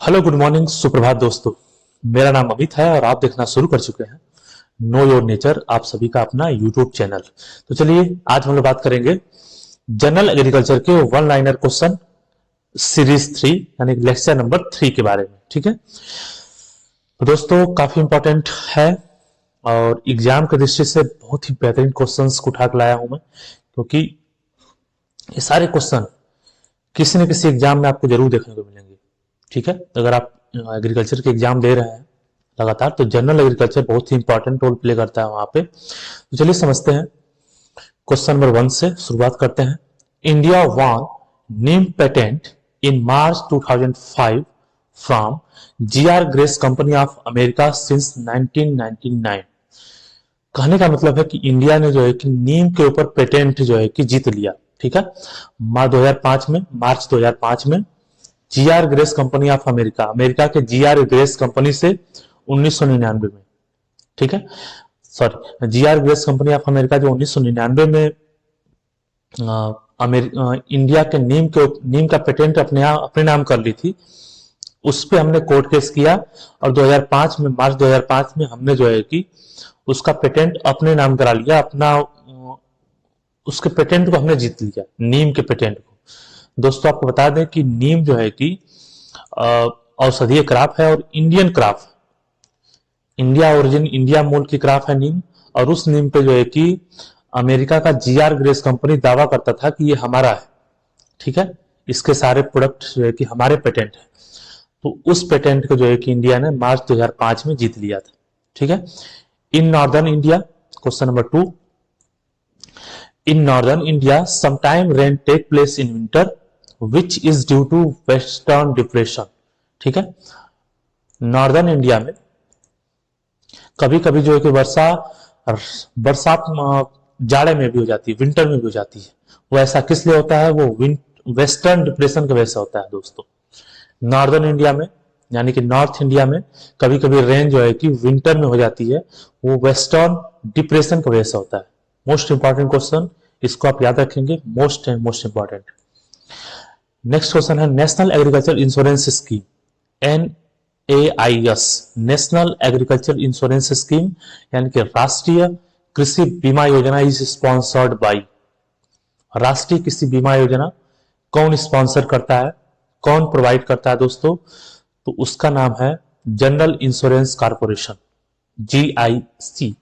Hello, good morning, सुप्रभात दोस्तों। मेरा नाम अमित है और आप देखना शुरू कर चुके हैं नो योर नेचर, आप सभी का अपना यूट्यूब चैनल। तो चलिए आज हम लोग बात करेंगे जनरल एग्रीकल्चर के वन लाइनर क्वेश्चन सीरीज 3 यानी लेक्चर नंबर 3 के बारे में। ठीक है, तो दोस्तों काफी इंपॉर्टेंट है और एग्जाम की दृष्टि से बहुत ही बेहतरीन क्वेश्चंस को उठा के लाया हूं मैं, क्योंकि ये सारे क्वेश्चन किसी न किसी एग्जाम में आपको जरूर देखने को मिलेंगे। ठीक है, अगर आप एग्रीकल्चर के एग्जाम दे रहे हैं लगातार तो जनरल एग्रीकल्चर बहुत ही इंपॉर्टेंट रोल प्ले करता है वहां पे। तो चलिए समझते हैं, क्वेश्चन नंबर 1 से शुरुआत करते हैं। India won neem patent in March 2005 from GR Grace company of America since 1999। कहने का मतलब है कि इंडिया ने जो है कि नीम के ऊपर पेटेंट जो है कि जीत लिया। ठीक है, 2005 में, मार्च 2005 में GR Grace company of America, America के जीआर ग्रेस कंपनी से 1999 में। ठीक है, sorry, GR Grace company of America जो 1999 में इंडिया के नीम का पेटेंट अपने नाम कर ली थी, उस पे हमने कोर्ट केस किया और 2005 में, मार्च 2005 में हमने जो है कि उसका पेटेंट अपने नाम करा लिया, उसके पेटेंट को हमने जीत लिया, नीम के पेटेंट को। दोस्तों आपको बता दें कि नीम जो है कि औषधीय क्रॉप है और Indian crop, India origin, India मूल की क्रॉप है नीम। और उस नीम पे जो है कि अमेरिका का जीआर ग्रेस कंपनी दावा करता था कि ये हमारा है। ठीक है, इसके सारे प्रोडक्ट जो है कि हमारे पेटेंट है। तो उस पेटेंट को जो है कि इंडिया ने मार्च 2005 में जीत लिया था। ठीक है, in northern India, question number 2, in northern India sometime rain take place in winter which is due to western depression। ठीक है, नॉर्दर्न इंडिया में कभी कभी जो है कि बरसात जाड़े में भी हो जाती है, विंटर में भी हो जाती है। वो ऐसा किस लिए होता है? वो वेस्टर्न डिप्रेशन की वजह से होता है दोस्तों। नॉर्दर्न इंडिया में यानी कि नॉर्थ इंडिया में कभी कभी रेन जो है कि विंटर में हो जाती है, वो वेस्टर्न डिप्रेशन की वजह से होता है। मोस्ट इंपॉर्टेंट क्वेश्चन, इसको आप याद रखेंगे, मोस्ट इंपॉर्टेंट। नेक्स्ट क्वेश्चन है national agriculture insurance scheme, NAIS, national agriculture insurance scheme यानी कि राष्ट्रीय कृषि बीमा योजना इज स्पॉन्सर्ड बाई। राष्ट्रीय कृषि बीमा योजना कौन स्पॉन्सर करता है, कौन प्रोवाइड करता है दोस्तों? तो उसका नाम है general insurance corporation, GIC,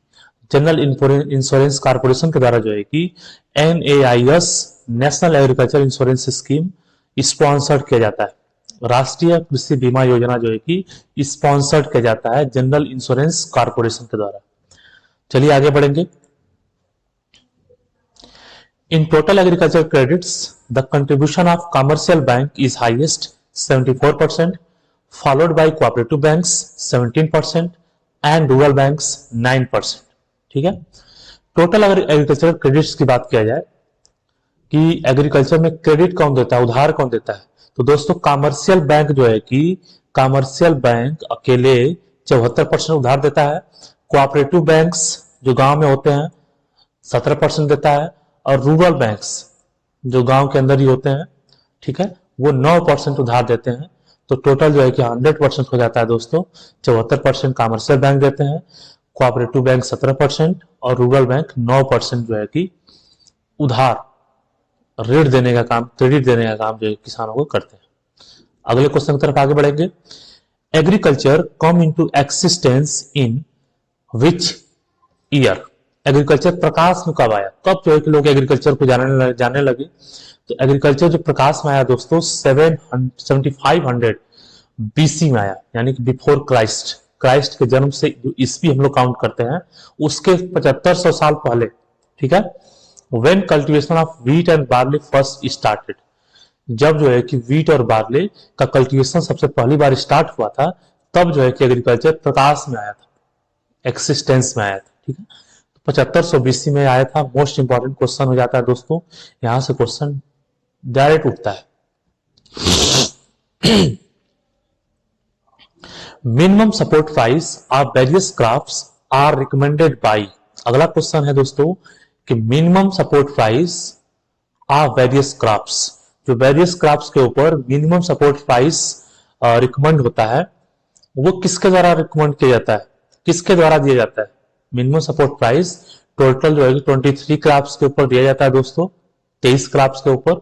general insurance corporation के द्वारा जो है कि NAIS, national agriculture insurance scheme sponsored किया जाता है। राष्ट्रीय कृषि बीमा योजना जो है कि स्पॉन्सर्ड किया जाता है जनरल इंश्योरेंस कॉर्पोरेशन के द्वारा। चलिए आगे बढ़ेंगे। In total agriculture credits the contribution of commercial bank is highest 74%, followed by cooperative banks 17% and rural banks 9%। ठीक है, टोटल अगर एग्रीकल्चर क्रेडिट्स की बात किया जाए कि एग्रीकल्चर में क्रेडिट कौन देता है, उधार कौन देता है, तो दोस्तों कमर्शियल बैंक जो है कि कमर्शियल बैंक अकेले 74% उधार देता है। कोऑपरेटिव बैंक्स जो गांव में होते हैं 17% देता है और रूरल बैंक्स जो गांव के अंदर ही होते हैं, ठीक है, वो 9% उधार देते हैं। तो टोटल जो है कि 100% हो जाता है दोस्तों। 74% कमर्शियल बैंक देते हैं, कोऑपरेटिव बैंक 17% और रूरल बैंक 9% जो है कि उधार, ऋण देने का काम, क्रेडिट देने का काम जो है किसानों को करते हैं। अगले क्वेश्चन की तरफ आगे बढ़ेंगे। Agriculture come into existence in which year? Agriculture प्रकाश में कब आया, कब जो है कि लोग एग्रीकल्चर को जानने लगे? तो एग्रीकल्चर जो प्रकाश में आया दोस्तों 7500 BC में आया, यानी कि बिफोर क्राइस्ट, क्राइस्ट के जन्म से जो ईस्वी हम लोग काउंट करते हैं उसके 7500 साल पहले। ठीक है, when cultivation of wheat and barley first started, जब जो है कि व्हीट और बार्ली का कल्टीवेशन सबसे पहली बार स्टार्ट हुआ था, तब जो है कि एग्रीकल्चर प्रकाश में आया था, एक्सिस्टेंस में आया था। ठीक है, 7500 BC में आया था। मोस्ट इंपॉर्टेंट क्वेश्चन हो जाता है दोस्तों, यहां से क्वेश्चन डायरेक्ट उठता है। Minimum support price of various crops are recommended by. अगला क्वेश्चन है दोस्तों कि minimum support price of various crops, जो वेरियस क्रॉप्स के ऊपर मिनिमम सपोर्ट प्राइस रिकमेंड होता है वो किसके द्वारा रिकमेंड किया जाता है, किसके द्वारा दिया जाता है? मिनिमम सपोर्ट प्राइस टोटल जो है 23 क्रॉप्स के ऊपर दिया जाता है दोस्तों, 23 क्रॉप्स के ऊपर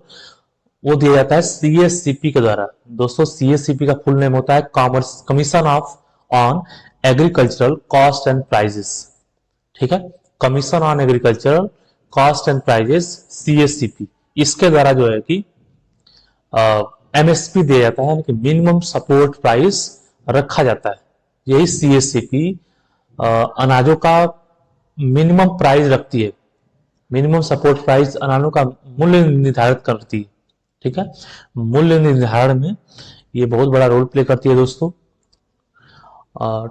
वो दिया जाता है सीएससीपी के द्वारा। दोस्तों सीएससीपी का फुल नेम होता है commission of on agricultural cost and prices. ठीक है, commission on agricultural cost and prices CSCP, इसके द्वारा जो है कि एमएसपी दिया जाता है, मिनिमम सपोर्ट प्राइस रखा जाता है। यही सीएससीपी अनाजों का मिनिमम प्राइस रखती है, मिनिमम सपोर्ट प्राइस अनाजों का मूल्य निर्धारित करती है। ठीक है, मूल्य निर्धारण में ये बहुत बड़ा रोल प्ले करती है दोस्तों।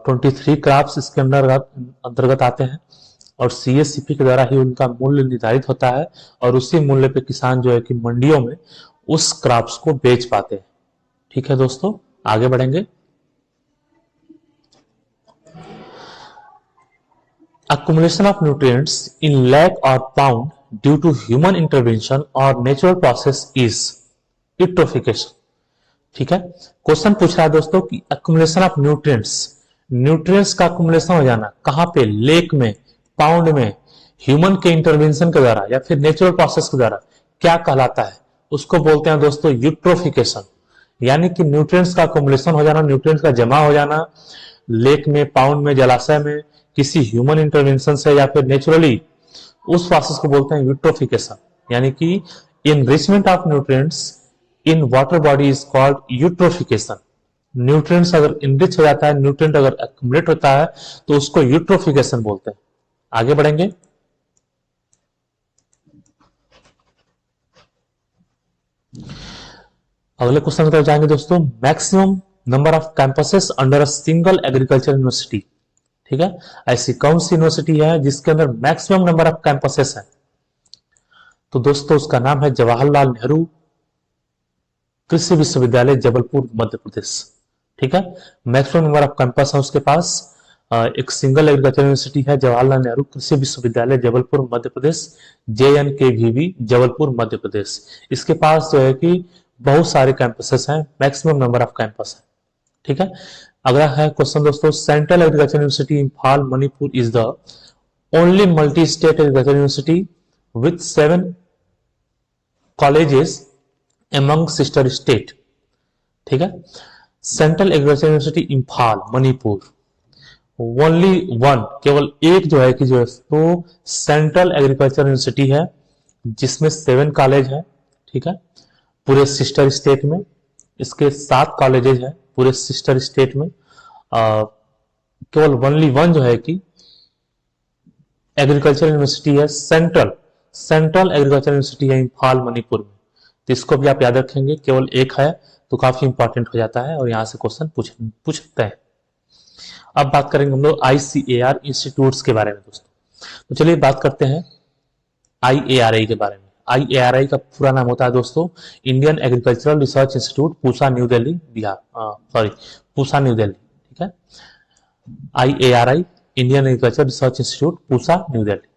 23 क्रॉप्स इसके अंतर्गत आते हैं और सीएससीपी के द्वारा ही उनका मूल्य निर्धारित होता है और उसी मूल्य पे किसान जो है कि मंडियों में उस क्रॉप्स को बेच पाते हैं। ठीक है दोस्तों, आगे बढ़ेंगे। Accumulation of nutrients in lakh or pound due to human intervention or natural process is eutrophication। ठीक है, क्वेश्चन पूछ रहा है दोस्तों कि accumulation of nutrients का accumulation हो जाना कहां पे? लेक में, पाउंड में, ह्यूमन के इंटरवेंशन के द्वारा या फिर नेचुरल प्रोसेस के द्वारा क्या कहलाता है? उसको बोलते हैं दोस्तों यूट्रोफिकेशन। यानी कि न्यूट्रिएंट्स का accumulation हो जाना, न्यूट्रिएंट्स का जमा हो जाना लेक में, पाउंड में, जलाशय में किसी ह्यूमन इंटरवेंशन से या फिर नेचुरली, उस प्रोसेस को बोलते हैं यूट्रोफिकेशन। यानी कि enrichment of nutrients in water body is called eutrophication. Nutrients अगर इनरिच हो जाता है, न्यूट्रिएंट अगर एक्युमुलेट होता है तो उसको यूट्रोफिकेशन बोलते हैं। आगे बढ़ेंगे। अगले क्वेश्चन की तरफ जाएंगे दोस्तों। Maximum number of campuses under a single agriculture university. ठीक है, ऐसी कौन सी यूनिवर्सिटी है जिसके अंदर मैक्सिमम नंबर ऑफ कैंपसेस है? तो दोस्तों उसका नाम है जवाहरलाल नेहरू कृषि विश्वविद्यालय जबलपुर मध्य प्रदेश। ठीक है, मैक्सिमम नंबर ऑफ कैंपस है उसके पास। एक सिंगल एग्रीकल्चर यूनिवर्सिटी है जवाहरलाल नेहरू कृषि विश्वविद्यालय जबलपुर मध्य प्रदेश, JNKVB जबलपुर मध्य प्रदेश। इसके पास जो है कि बहुत सारे कैंपसेस हैं, मैक्सिमम नंबर ऑफ कैंपस है। ठीक है, अगला है क्वेश्चन दोस्तों। Central agriculture university Imphal Manipur is the only multi state agriculture university with 7 colleges among sister state. ठीक है, central agriculture university Imphal Manipur, only one, केवल एक जो है कि जो है तो सेंट्रल एग्रीकल्चर यूनिवर्सिटी है जिसमें 7 कॉलेज है। ठीक है, पूरे सिस्टर स्टेट में इसके 7 कॉलेजेस हैं पूरे सिस्टर स्टेट में। केवल ओनली वन जो है कि एग्रीकल्चर यूनिवर्सिटी है, सेंट्रल एग्रीकल्चर यूनिवर्सिटी है इंफाल मणिपुर में। तो इसको भी आप याद रखेंगे, केवल एक है तो काफी इंपॉर्टेंट हो जाता है और यहां से क्वेश्चन पूछ सकते हैं। अब बात करेंगे हम लोग ICAR इंस्टीट्यूट्स के बारे में दोस्तों। तो चलिए बात करते हैं IARI के बारे में। IARI का पूरा नाम होता है दोस्तों Indian agricultural research institute, Pusa new Delhi, Bihar, Pusa new Delhi. ठीक है, IARI Indian agricultural research institute, Pusa new Delhi.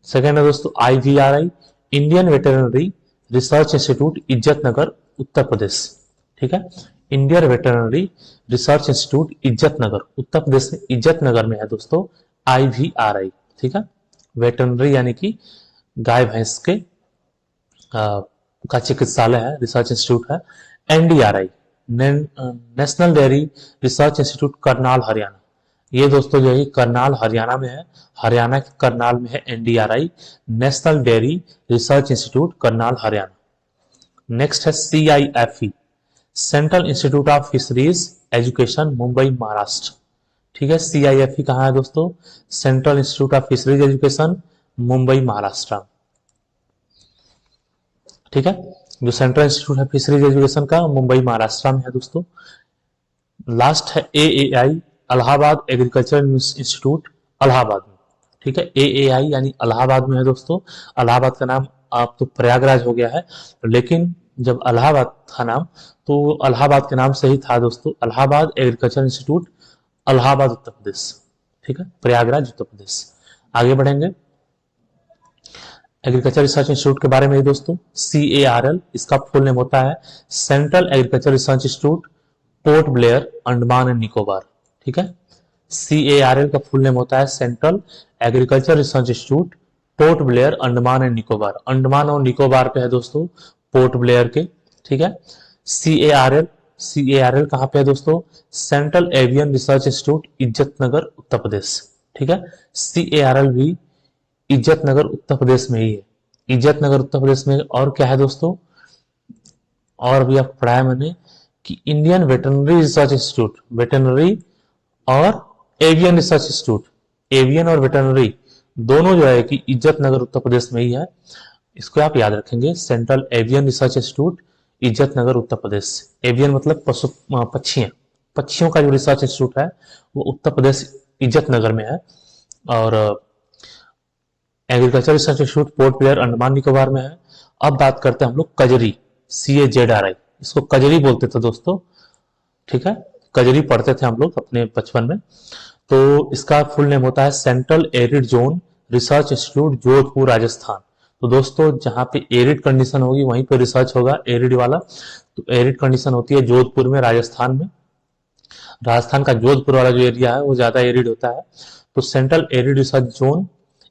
Second है दोस्तों IVRI Indian veterinary research institute, इज्जत नगर, उत्तर प्रदेश। ठीक है, इंडियन वेटरनरी रिसर्च इंस्टीट्यूट इज्जत नगर, उत्तर प्रदेश में इज्जत नगर में है दोस्तों IVRI। ठीक है, वेटरनरी यानी कि गाय भैंस के का चिकित्सालय है, रिसर्च इंस्टीट्यूट है। NDRI national dairy research institute, Karnal Haryana. ये दोस्तों जो है करनाल हरियाणा में है, हरियाणा के करनाल में है NDRI national dairy research institute, Karnal Haryana. Next है CIFE central Institute of fisheries education, Mumbai Maharashtra. ठीक है, CIFE कहाँ है दोस्तों? Central Institute of fisheries education, Mumbai Maharashtra. ठीक है, जो सेंट्रल इंस्टीट्यूट है फिशरीज एजुकेशन का मुंबई महाराष्ट्र में है दोस्तों। लास्ट है AAI Allahabad agriculture institute, Allahabad में। ठीक है, AAI यानी इलाहाबाद में है दोस्तों। इलाहाबाद का नाम आप तो प्रयागराज हो गया है, लेकिन जब इलाहाबाद था नाम तो इलाहाबाद के नाम से ही था दोस्तों, इलाहाबाद एग्रीकल्चर इंस्टीट्यूट, इलाहाबाद उत्तर प्रदेश। ठीक है, प्रयागराज उत्तर प्रदेश। आगे बढ़ेंगे एग्रीकल्चर रिसर्च इंस्टीट्यूट के बारे में दोस्तों। CARL इसका फुल नेम होता है central agriculture research institute, port Blair Andaman and Nicobar. ठीक है, CARL का फुल नेम होता है central agriculture research institute port Blair Andaman and Nicobar. Andaman और निकोबार पे है दोस्तों पोर्ट ब्लेयर के। ठीक है, CARL कहाँ पे है दोस्तों? Central Avian Research Institute Izzatnagar Uttar Pradesh. ठीक है, CARL भी इज्जतनगर उत्तर प्रदेश में ही है। इज्जतनगर उत्तर प्रदेश में। और क्या है दोस्तों, और भी आप पढ़ा है मैंने कि Indian veterinary research institute, veterinary और एवियन रिसर्च इंस्टीट्यूट, एवियन और वेटरनरी दोनों जो है कि इज्जतनगर उत्तर प्रदेश में ही है। इसको आप याद रखेंगे, Central Avian Research Institute Izzatnagar Uttar Pradesh. Avian मतलब पक्षियां, पक्षियों का जो रिसर्च इंस्टीट्यूट है वो उत्तर प्रदेश इज्जतनगर में है। और agriculture research institute port Blair Andaman Nicobar में है। अब बात करते हैं हम लोग कजरी, CAZRI, इसको कजरी बोलते थे दोस्तों। ठीक है, कजरी पढ़ते थे हम लोग अपने बचपन में। तो इसका फुल नेम होता है central arid zone research institute Jodhpur Rajasthan. तो दोस्तों जहां पे एरिड कंडीशन होगी वहीं पे रिसर्च होगा, एरिड वाला। तो एरिड कंडीशन होती है जोधपुर में, राजस्थान में। राजस्थान का जोधपुर वाला जो एरिया है वो ज्यादा एरिड होता है। तो central arid research zone,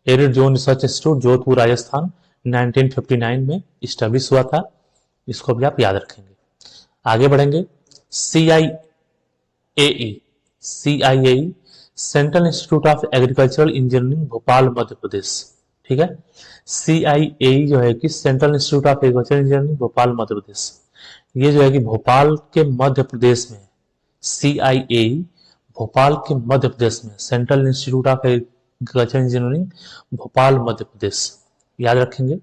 arid zone research institute Jodhpur Rajasthan 1959 में स्टैब्लिश हुआ था। इसको भी आप याद रखेंगे। आगे बढ़ेंगे, CIAE Central Institute of Agricultural Engineering Bhopal Madhya Pradesh. ठीक है, CIAE जो है कि Central Institute of Agricultural Engineering Bhopal Madhya Pradesh, ये जो है कि भोपाल के मध्य प्रदेश में है। CIAE भोपाल के मध्य प्रदेश में, Central Institute of Agriculture Engineering Bhopal Madhya Pradesh, याद रखेंगे।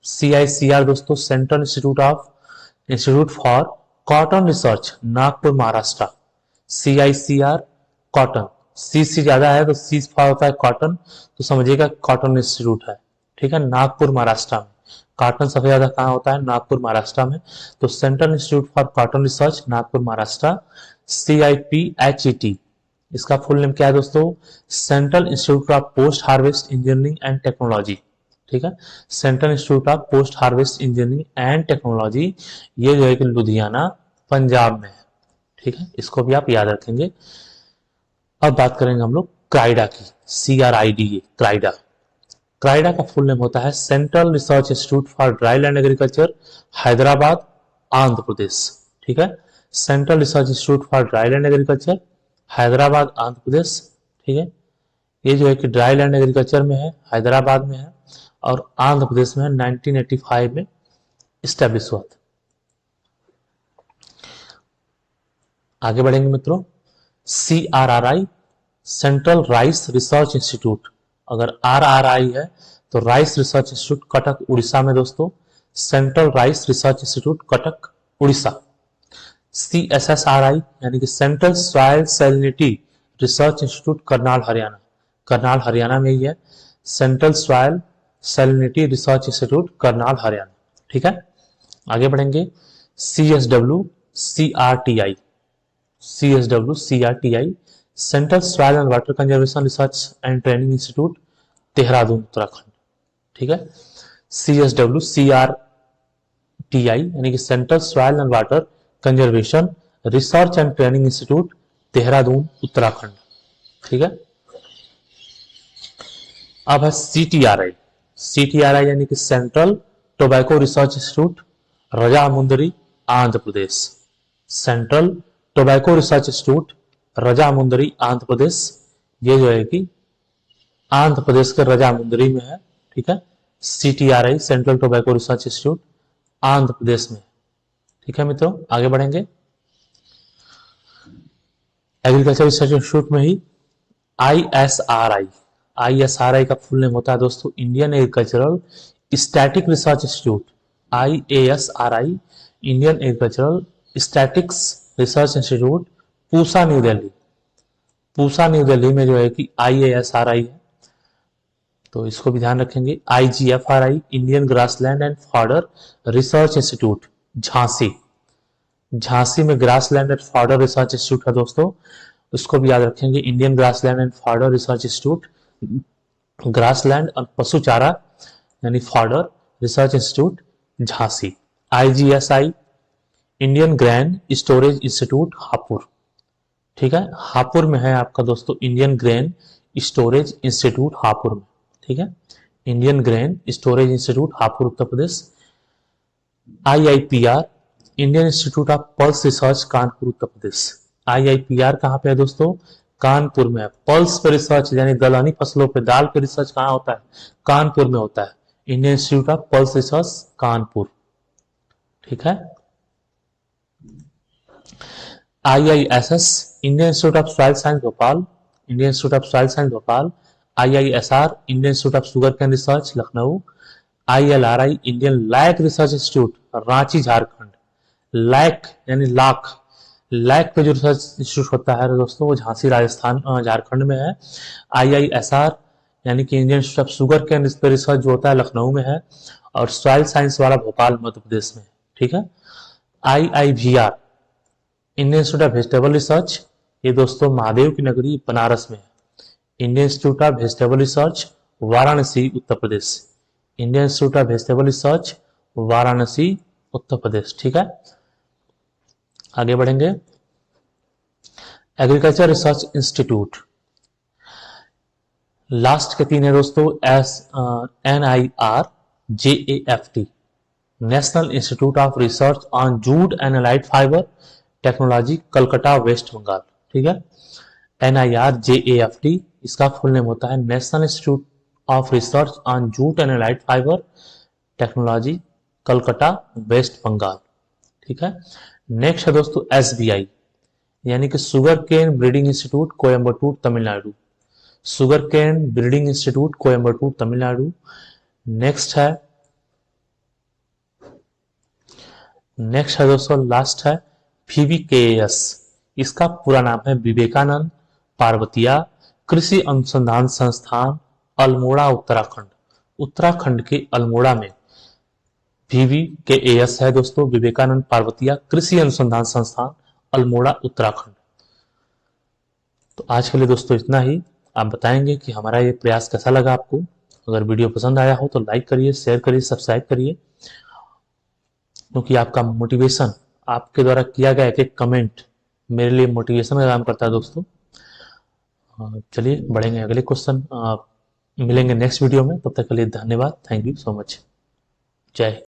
CICR दोस्तों Central Institute for Cotton Research Nagpur Maharashtra. CICR cotton, C ज्यादा है तो C फॉर होता है कॉटन, तो समझिएगा कॉटन इंस्टीट्यूट है। ठीक है, नागपुर महाराष्ट्र में। कॉटन सबसे ज्यादा कहाँ होता है? नागपुर महाराष्ट्र में। तो central Institute for Cotton Research Nagpur Maharashtra, CIPHET। इसका फुल नेम क्या है दोस्तों? Central Institute of post harvest engineering and technology. ठीक है, central Institute of post harvest engineering and technology, ये जो है कि लुधियाना पंजाब में है। ठीक है, इसको भी आप याद रखेंगे। अब बात करेंगे हम लोग क्राइडा की, CRIDA, क्राइडा। क्राइडा का फुल नेम होता है Central Research Institute for Dry Land Agriculture Hyderabad Andhra Pradesh. ठीक है, Central Research Institute for Dry Land Agriculture Hyderabad Andhra Pradesh. ठीक है, ये जो है कि ड्राई लैंड एग्रीकल्चर में है, हैदराबाद में है और आंध्र प्रदेश में 1985 में स्टैब्लिश हुआ था। आगे बढ़ेंगे मित्रों, CRRI central rice research institute. अगर RRI है तो rice research institute Cuttack Orissa में दोस्तों, central rice research institute Cuttack Orissa. CSSRI यानी कि central soil salinity research institute Karnal Haryana, Karnal Haryana में ही है, central soil salinity research institute Karnal Haryana. ठीक है, आगे बढ़ेंगे, CSWCRTI central soil and Water Conservation Research and Training Institute Dehradun Uttarakhand. ठीक है, CSWCRTI यानी कि central soil and Water Conservation Research and Training Institute Dehradun Uttarakhand. ठीक है, अब है CTRI यानी कि Central tobacco research Institute Rajahmundry Andhra Pradesh, Central tobacco research Institute Rajahmundry Andhra Pradesh, ये जो है कि आंध्र प्रदेश के रजामुंदरी में है। ठीक है, CTRI central tobacco research institute Andhra Pradesh में। ठीक है मित्रों, आगे बढ़ेंगे, एग्रीकल्चर रिसर्च इंस्टीट्यूट में ही ISRI का फुल नेम होता है दोस्तों Indian agricultural static research institute. IASRI Indian agricultural statics research institute Pusa new Delhi, Pusa new Delhi में जो है कि IASRI है, तो इसको भी ध्यान रखेंगे। IGFRI Indian grassland and fodder research institute Jhansi, Jhansi में grassland and fodder research institute है दोस्तों, उसको भी याद रखेंगे। Indian grassland and fodder research institute, grassland और पशु चारा यानी fodder research institute Jhansi. IGSI Indian grain storage institute Hapur, ठीक है, हापुड़ में है आपका दोस्तों Indian grain storage institute Hapur में, ठीक है, Indian grain storage institute Hapur Uttar Pradesh. IIPR Indian institute of pulse research Kanpur Uttar Pradesh. IIPR कहाँ पे है दोस्तों? कानपुर में है। पल्स पे रिसर्च यानी दलहनी फसलों पे, दाल पे रिसर्च कहाँ होता है? कानपुर में होता है। Indian institute of pulse research Kanpur, ठीक है। IISS Indian institute of soil science Bhopal, Indian institute of soil science Bhopal. IISR Indian institute of sugar cane research Lucknow. ILRI Indian lac research institute Ranchi Jharkhand. Lac यानी लाख, लैक पे जो रिसर्च इंस्टीट्यूट होता है दोस्तों वो झांसी राजस्थान झारखंड में है। IISR यानी कि Indian institute of sugar cane research जो होता है लखनऊ में है, और सॉइल साइंस वाला भोपाल मध्य प्रदेश में, ठीक है। IIVR Indian institute of vegetable research, ये दोस्तों महादेव की नगरी बनारस में है। Indian institute of vegetable research Varanasi Uttar Pradesh. Indian institute of vegetable research Varanasi Uttar Pradesh, ठीक है। आगे बढ़ेंगे। एग्रीकल्चर रिसर्च इंस्टीट्यूट, लास्ट के 3 है दोस्तों, NIRJAFT national institute of research on jute and allied fibre technology Calcutta west Bengal, ठीक है। NIRJAFT इसका फुल नेम होता है national institute of research on jute and allied fibre technology Calcutta west Bengal, ठीक है। नेक्स्ट है दोस्तों SBI यानी कि sugar cane breeding institute Coimbatore Tamil Nadu, sugar cane breeding institute Coimbatore Tamil Nadu. Next है दोस्तों लास्ट है VVKS, इसका पूरा नाम है विवेकानंद पार्वतिया कृषि अनुसंधान संस्थान अल्मोड़ा उत्तराखंड। उत्तराखंड के अल्मोड़ा में VVKS है दोस्तों, विवेकानंद पार्वतिया कृषि अनुसंधान संस्थान अल्मोड़ा उत्तराखंड। तो आज के लिए दोस्तों इतना ही। आप बताएंगे कि हमारा ये प्रयास कैसा लगा आपको। अगर वीडियो पसंद आया हो तो लाइक करिए, शेयर करिए, सब्सक्राइब करिए, क्योंकि आपका मोटिवेशन, आपके द्वारा किया गया एक एक कमेंट मेरे लिए मोटिवेशन का काम करता है दोस्तों। चलिए बढ़ेंगे अगले क्वेश्चन, मिलेंगे नेक्स्ट वीडियो में। तब तक के लिए धन्यवाद। Thank you so much. जय हिंद।